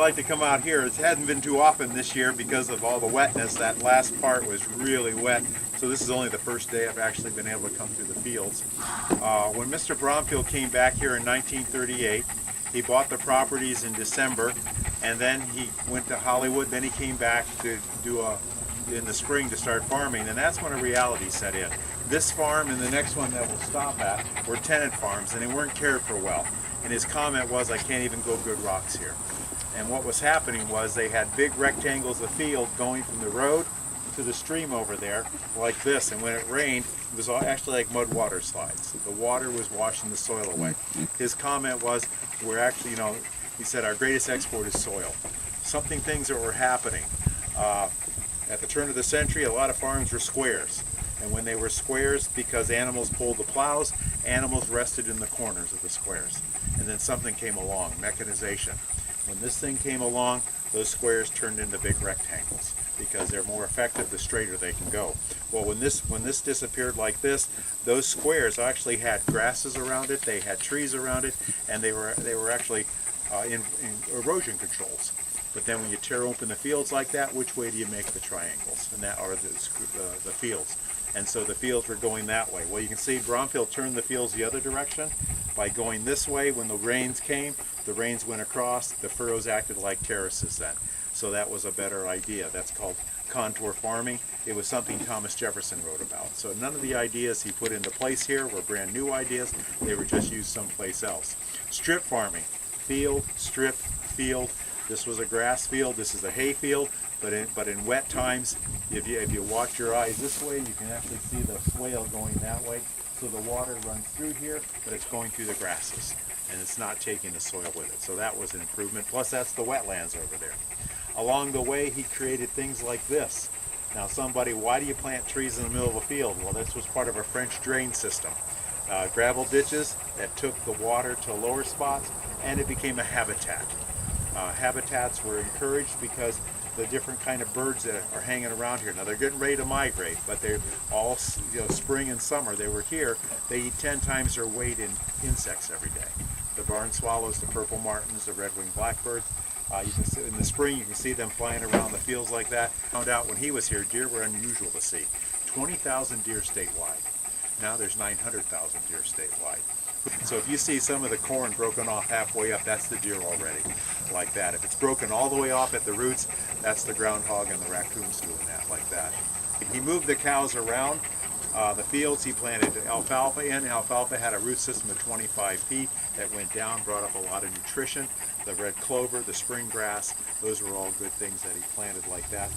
like to come out here. It hasn't been too often this year because of all the wetness. That last part was really wet. So this is only the first day I've actually been able to come through the fields. When Mr. Bromfield came back here in 1938, he bought the properties in December, and then he went to Hollywood. Then he came back to do in the spring to start farming, and that's when a reality set in. This farm and the next one that we'll stop at were tenant farms, and they weren't cared for well. And his comment was, I can't even grow good rocks here. And what was happening was they had big rectangles of field going from the road to the stream over there like this, and when it rained, it was actually like mud water slides. The water was washing the soil away. His comment was, we're actually, he said, our greatest export is soil. Things that were happening. At the turn of the century, a lot of farms were squares. And when they were squares, because animals pulled the plows, animals rested in the corners of the squares. And then something came along, mechanization. When this thing came along, those squares turned into big rectangles because they're more effective the straighter they can go. Well, when this disappeared like this, those squares actually had grasses around it, they had trees around it, and they were actually in erosion controls. But then when you tear open the fields like that, which way do you make the triangles? And that are the fields. And so the fields were going that way. Well, you can see Bromfield turned the fields the other direction by going this way. When the rains came, the rains went across, the furrows acted like terraces then. So that was a better idea. That's called contour farming. It was something Thomas Jefferson wrote about. So none of the ideas he put into place here were brand new ideas. They were just used someplace else. Strip farming, field, strip, field. This was a grass field, this is a hay field, but in wet times, if you watch your eyes this way, you can actually see the swale going that way. So the water runs through here, but it's going through the grasses, and it's not taking the soil with it. So that was an improvement. Plus, that's the wetlands over there. Along the way, he created things like this. Now, why do you plant trees in the middle of a field? Well, this was part of a French drain system. Gravel ditches that took the water to lower spots, and it became a habitat. Habitats were encouraged because the different kind of birds that are hanging around here. Now they're getting ready to migrate, but they're all, spring and summer, they were here. They eat 10 times their weight in insects every day. The barn swallows, the purple martins, the red-winged blackbirds. You can see, in the spring, you can see them flying around the fields like that. Found out when he was here, deer were unusual to see. 20,000 deer statewide. Now there's 900,000 deer statewide. So if you see some of the corn broken off halfway up, that's the deer already, like that. If it's broken all the way off at the roots, that's the groundhog and the raccoons doing that, like that. He moved the cows around the fields. He planted alfalfa in. Alfalfa had a root system of 25 feet that went down, brought up a lot of nutrition. The red clover, the spring grass, those were all good things that he planted like that.